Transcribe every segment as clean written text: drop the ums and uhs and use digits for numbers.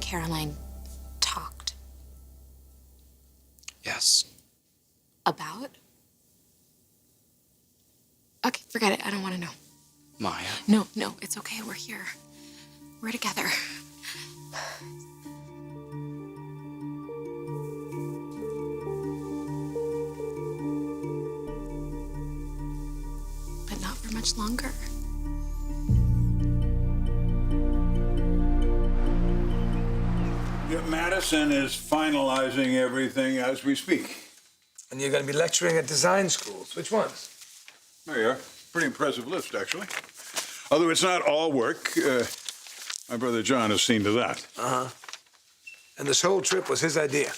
Caroline talked? Yes. About? Okay, forget it. I don't want to know. Maya? No, it's okay. We're here. We're together. But not for much longer. Yeah, Madison is finalizing everything as we speak. And you're going to be lecturing at design schools. Which ones? There you are. Pretty impressive list, actually. Although it's not all work. My brother John has seen to that. Uh-huh. And this whole trip was his idea.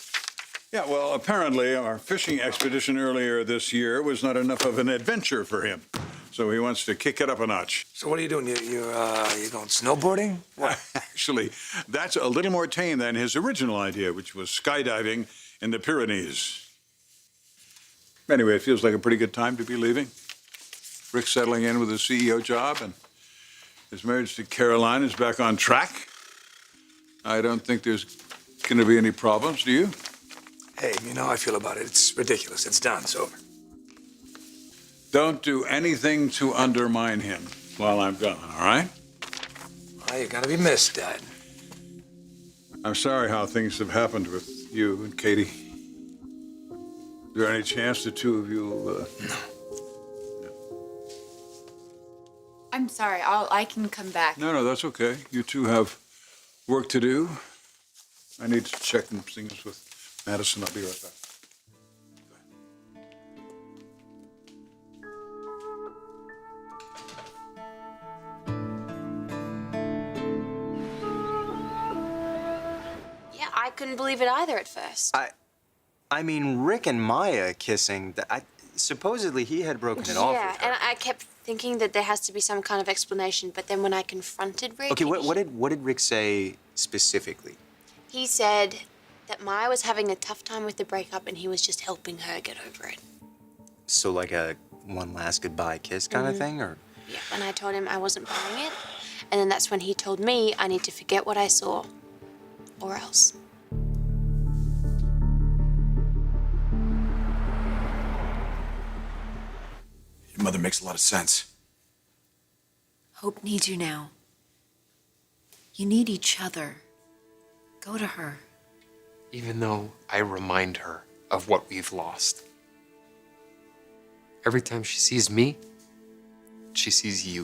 Yeah, well, apparently our fishing expedition earlier this year was not enough of an adventure for him. So he wants to kick it up a notch. So what are you doing? You going snowboarding? What? Actually, that's a little more tame than his original idea, which was skydiving in the Pyrenees. Anyway, it feels like a pretty good time to be leaving. Rick's settling in with his CEO job, and his marriage to Caroline is back on track. I don't think there's going to be any problems, do you? Hey, you know how I feel about it. It's ridiculous. It's done. It's over. Don't do anything to undermine him while I'm gone, all right? Well, you're gonna be missed, Dad. I'm sorry how things have happened with you and Katie. Is there any chance the two of you, No. I'm sorry. I can come back. No, that's okay. You two have work to do. I need to check some things with Madison. I'll be right back. Yeah, I couldn't believe it either at first. I mean, Rick and Maya kissing, supposedly he had broken it off with her. Yeah, and I kept thinking that there has to be some kind of explanation, but then when I confronted Rick... Okay, what did Rick say specifically? He said that Maya was having a tough time with the breakup and he was just helping her get over it. So like a one last goodbye kiss kind of thing, or? Yeah, and I told him I wasn't buying it, and then that's when he told me I need to forget what I saw, or else. Your mother makes a lot of sense. Hope needs you now. You need each other. Go to her. Even though I remind her of what we've lost. Every time she sees me, she sees you.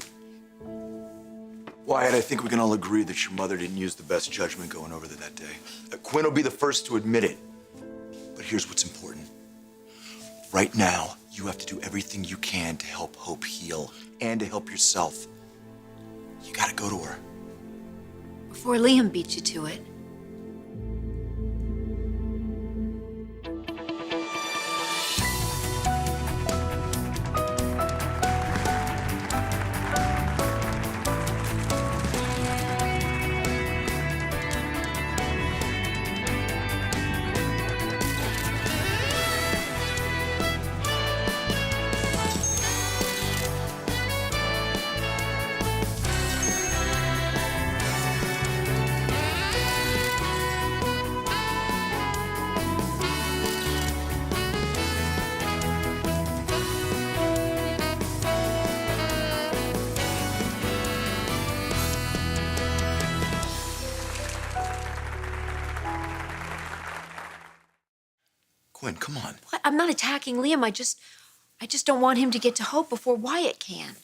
Wyatt, I think we can all agree that your mother didn't use the best judgment going over there that day. Quinn will be the first to admit it. But here's what's important. Right now, you have to do everything you can to help Hope heal and to help yourself. You gotta go to her. Before Liam beat you to it. Quinn, come on. What? I'm not attacking Liam. I just don't want him to get to Hope before Wyatt can.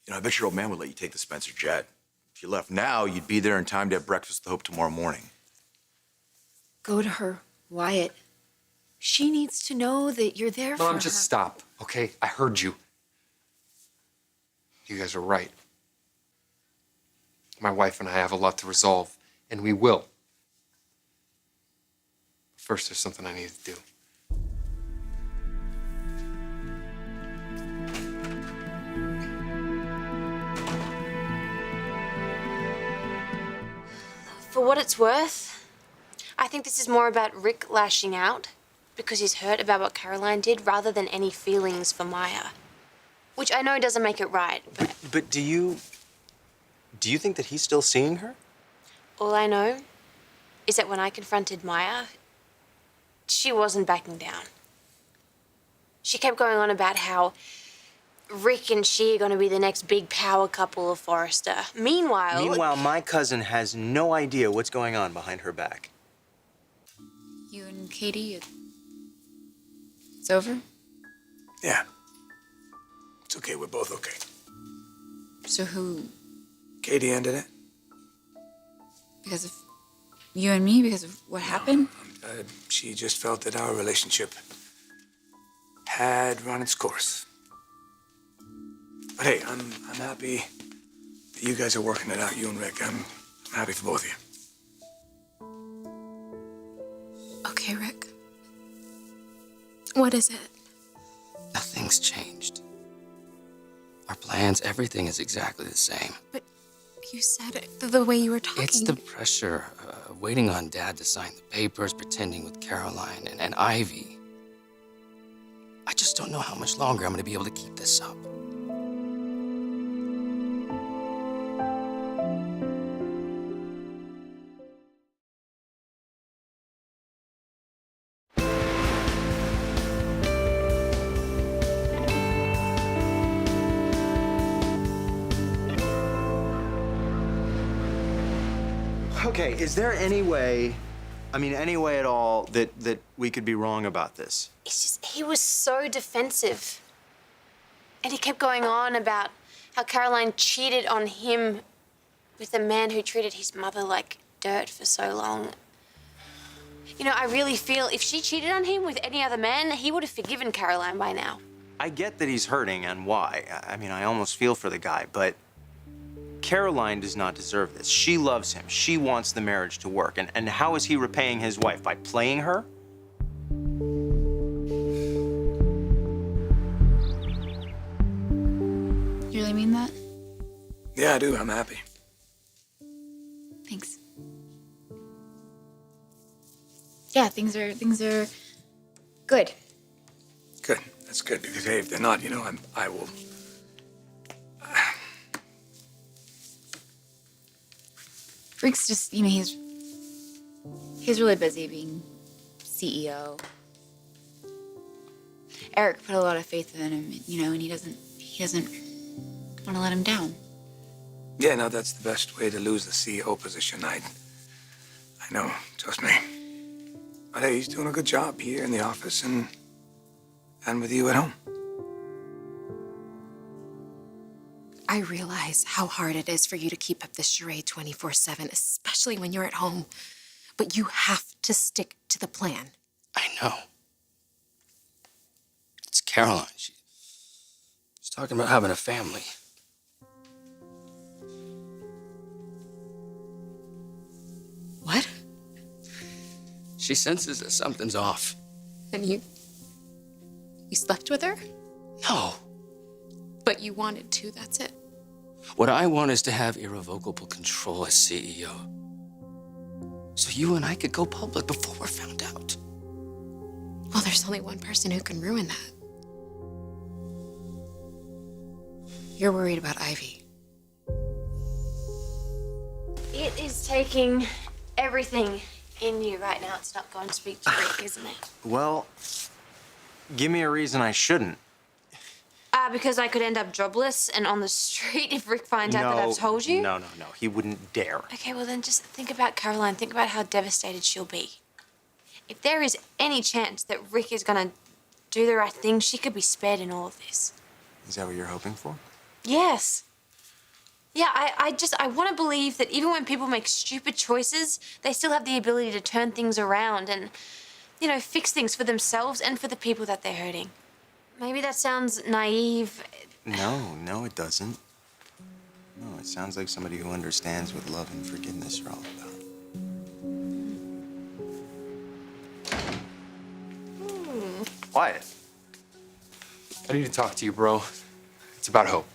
You know, I bet your old man would let you take the Spencer jet. If you left now, you'd be there in time to have breakfast with Hope tomorrow morning. Go to her, Wyatt. She needs to know that you're there for her. Mom, just stop, okay? I heard you. You guys are right. My wife and I have a lot to resolve, and we will. First, there's something I need to do. For what it's worth, I think this is more about Rick lashing out because he's hurt about what Caroline did rather than any feelings for Maya. Which I know doesn't make it right, but... But do you think that he's still seeing her? All I know is that when I confronted Maya, she wasn't backing down. She kept going on about how Rick and she are going to be the next big power couple of Forrester. Meanwhile, my cousin has no idea what's going on behind her back. You and Katie, it's over? Yeah. It's okay. We're both okay. So who? Katie ended it. Because of you and me? Because of what happened? She just felt that our relationship had run its course. But hey, I'm happy that you guys are working it out, you and Rick. I'm happy for both of you. Okay, Rick. What is it? Nothing's changed. Our plans, everything is exactly the same. But you said it the way you were talking. It's the pressure, waiting on Dad to sign the papers, pretending with Caroline and Ivy. I just don't know how much longer I'm going to be able to keep this up. Okay, is there any way, any way at all that we could be wrong about this? It's just, he was so defensive. And he kept going on about how Caroline cheated on him with a man who treated his mother like dirt for so long. You know, I really feel if she cheated on him with any other man, he would have forgiven Caroline by now. I get that he's hurting and why. I almost feel for the guy, but Caroline does not deserve this. She loves him. She wants the marriage to work. And how is he repaying his wife? By playing her? You really mean that? Yeah, I do. I'm happy. Thanks. Yeah, things are good. Good. That's good, because hey, if they're not, I will. Rick's just, he's really busy being CEO. Eric put a lot of faith in him, and he doesn't want to let him down. Yeah, no, that's the best way to lose the CEO position. I know, trust me. But hey, he's doing a good job here in the office and with you at home. I realize how hard it is for you to keep up this charade 24/7, especially when you're at home. But you have to stick to the plan. I know. It's Caroline. She's talking about having a family. What? She senses that something's off. And you slept with her? No. But you wanted to, that's it. What I want is to have irrevocable control as CEO. So you and I could go public before we're found out. Well, there's only one person who can ruin that. You're worried about Ivy. It is taking everything in you right now to not go and speak to Rick, isn't it? Well, give me a reason I shouldn't. Because I could end up jobless and on the street if Rick finds out that I've told you? No. He wouldn't dare. Okay, well then just think about Caroline. Think about how devastated she'll be. If there is any chance that Rick is gonna do the right thing, she could be spared in all of this. Is that what you're hoping for? Yes. Yeah, I want to believe that even when people make stupid choices, they still have the ability to turn things around and, fix things for themselves and for the people that they're hurting. Maybe that sounds naive. No, it doesn't. No, it sounds like somebody who understands what love and forgiveness are all about. Wyatt. I need to talk to you, bro. It's about Hope.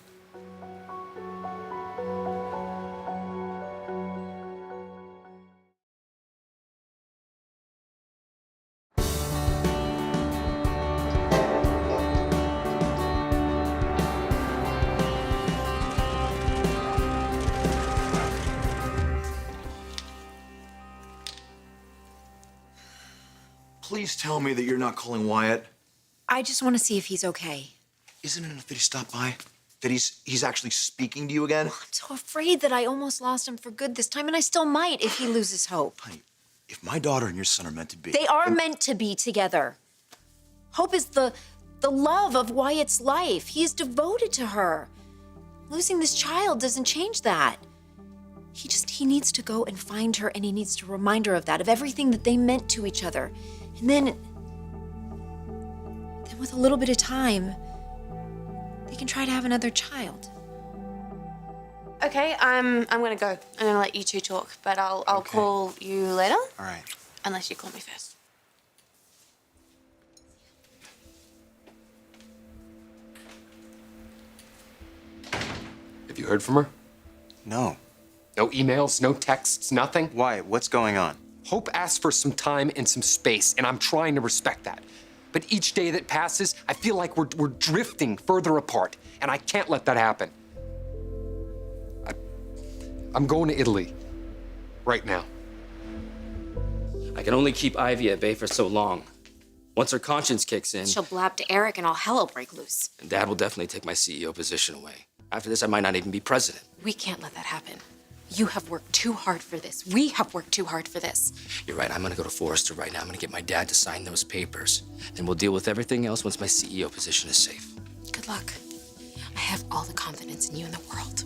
Please tell me that you're not calling Wyatt. I just want to see if he's okay. Isn't it enough that he stopped by? That he's actually speaking to you again? I'm so afraid that I almost lost him for good this time, and I still might if he loses hope. Honey, if my daughter and your son are meant to be... They are meant to be together. Hope is the love of Wyatt's life. He is devoted to her. Losing this child doesn't change that. He needs to go and find her, and he needs to remind her of that, of everything that they meant to each other. And then with a little bit of time, they can try to have another child. Okay, I'm gonna go. I'm gonna let you two talk, but I'll Okay. call you later, All right. unless you call me first. Have you heard from her? No. No emails, no texts, nothing? Why? What's going on? Hope asked for some time and some space, and I'm trying to respect that. But each day that passes, I feel like we're drifting further apart, and I can't let that happen. I'm going to Italy right now. I can only keep Ivy at bay for so long. Once her conscience kicks in, She'll blab to Eric and all hell will break loose. Dad will definitely take my CEO position away. After this, I might not even be president. We can't let that happen. You have worked too hard for this. We have worked too hard for this. You're right, I'm gonna go to Forrester right now. I'm gonna get my dad to sign those papers. Then we'll deal with everything else once my CEO position is safe. Good luck. I have all the confidence in you in the world.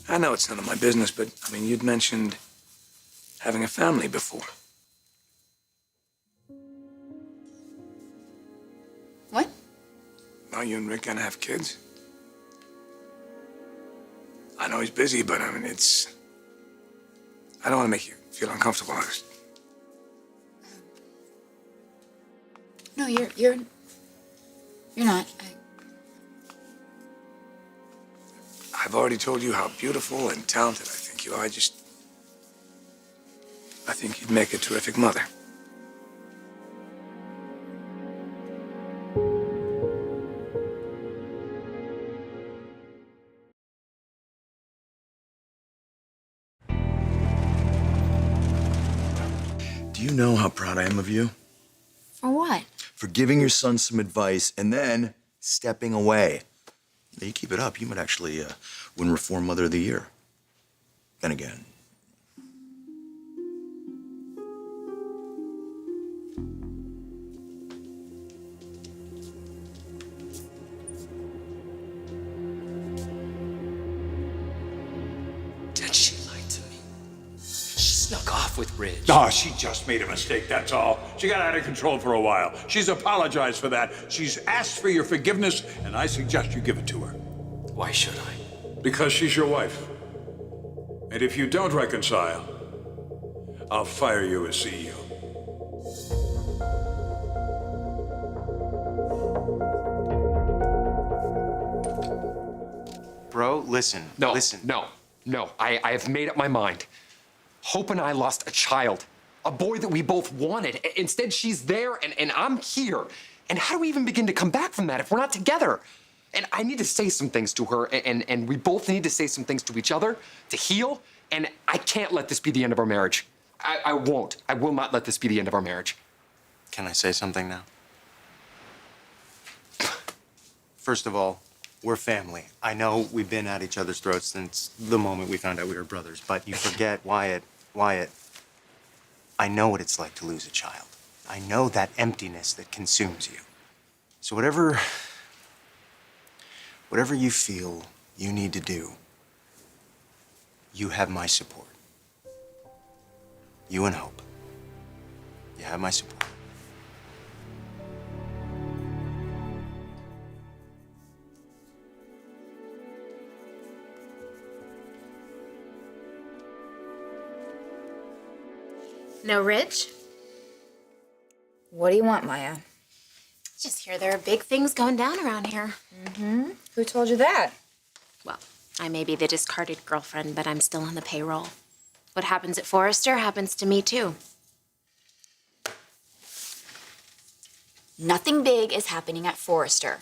I know it's none of my business, but, I mean, you'd mentioned having a family before. What? Are you and Rick gonna have kids? I know he's busy, but, I mean, I don't want to make you feel uncomfortable. No, you're not. I've already told you how beautiful and talented I think you are. I think you'd make a terrific mother. Do you know how proud I am of you? For what? For giving your son some advice and then stepping away. Now, you keep it up, you might actually win Reform Mother of the Year. Then again. Dad, she lied to me. She snuck off with Ridge. Oh, she just made a mistake, that's all. She got out of control for a while. She's apologized for that. She's asked for your forgiveness, and I suggest you give it to her. Why should I? Because she's your wife. And if you don't reconcile, I'll fire you as CEO. Bro, listen. No, Listen. no. I have made up my mind. Hope and I lost a child, a boy that we both wanted. Instead, she's there and I'm here. And how do we even begin to come back from that if we're not together? And I need to say some things to her, and we both need to say some things to each other to heal. And I can't let this be the end of our marriage. I won't. I will not let this be the end of our marriage. Can I say something now? First of all, we're family. I know we've been at each other's throats since the moment we found out we were brothers, but you forget, Wyatt, I know what it's like to lose a child. I know that emptiness that consumes you. So whatever you feel you need to do, you have my support. You and Hope. You have my support. No, Ridge? What do you want, Maya? Just hear there are big things going down around here. Who told you that? Well, I may be the discarded girlfriend, but I'm still on the payroll. What happens at Forrester happens to me too. Nothing big is happening at Forrester.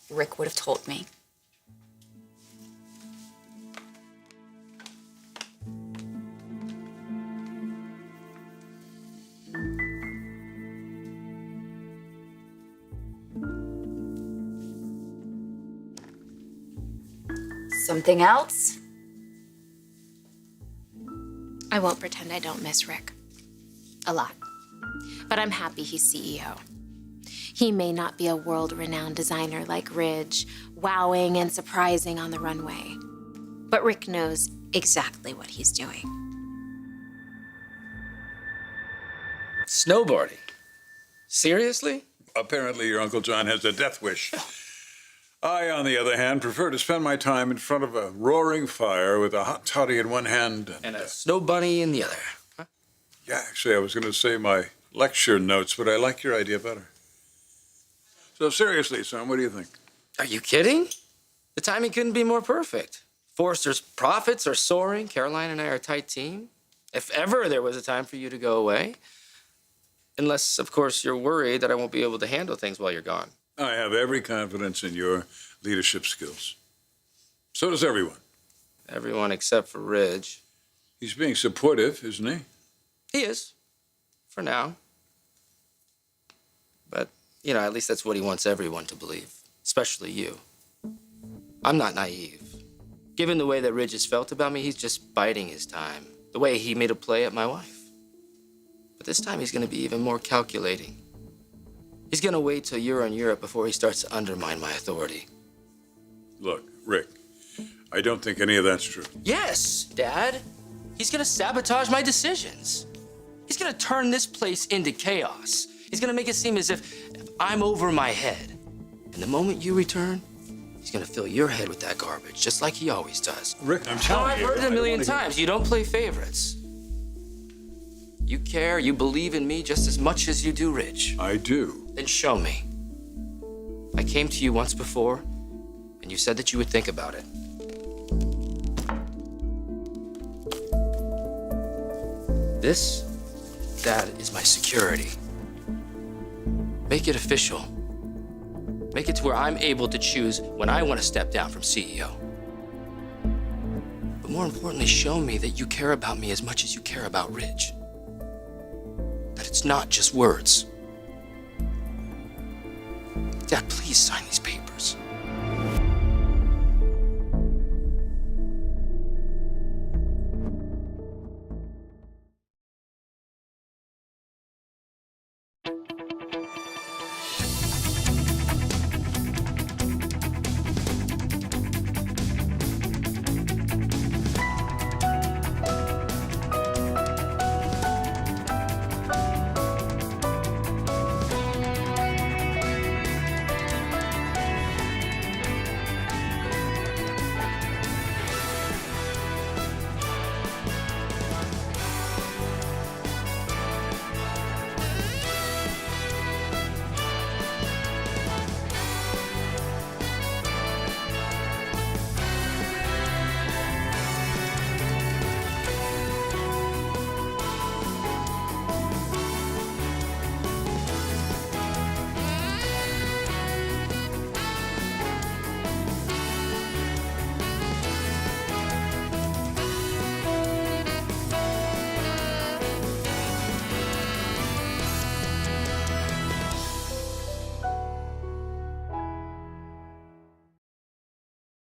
Rick would have told me. Something else? I won't pretend I don't miss Rick. A lot. But I'm happy he's CEO. He may not be a world-renowned designer like Ridge, wowing and surprising on the runway. But Rick knows exactly what he's doing. Snowboarding? Seriously? Apparently, your Uncle John has a death wish. I, on the other hand, prefer to spend my time in front of a roaring fire with a hot toddy in one hand And a snow bunny in the other. Huh? Yeah, actually, I was going to say my lecture notes, but I like your idea better. So seriously, son, what do you think? Are you kidding? The timing couldn't be more perfect. Forrester's profits are soaring. Caroline and I are a tight team. If ever there was a time for you to go away. Unless, of course, you're worried that I won't be able to handle things while you're gone. I have every confidence in your leadership skills. So does everyone. Everyone except for Ridge. He's being supportive, isn't he? He is. For now. But, at least that's what he wants everyone to believe. Especially you. I'm not naive. Given the way that Ridge has felt about me, he's just biding his time. The way he made a play at my wife. But this time he's going to be even more calculating. He's going to wait till you're in Europe before he starts to undermine my authority. Look, Rick, I don't think any of that's true. Yes, Dad. He's going to sabotage my decisions. He's going to turn this place into chaos. He's going to make it seem as if I'm over my head. And the moment you return, he's going to fill your head with that garbage, just like he always does. Rick, I'm telling you. I've heard it a million times. You don't play favorites. You care, you believe in me just as much as you do Ridge. I do. Then show me. I came to you once before, and you said that you would think about it. This, Dad, is my security. Make it official. Make it to where I'm able to choose when I want to step down from CEO. But more importantly, show me that you care about me as much as you care about Ridge. That it's not just words. Dad, please sign these papers.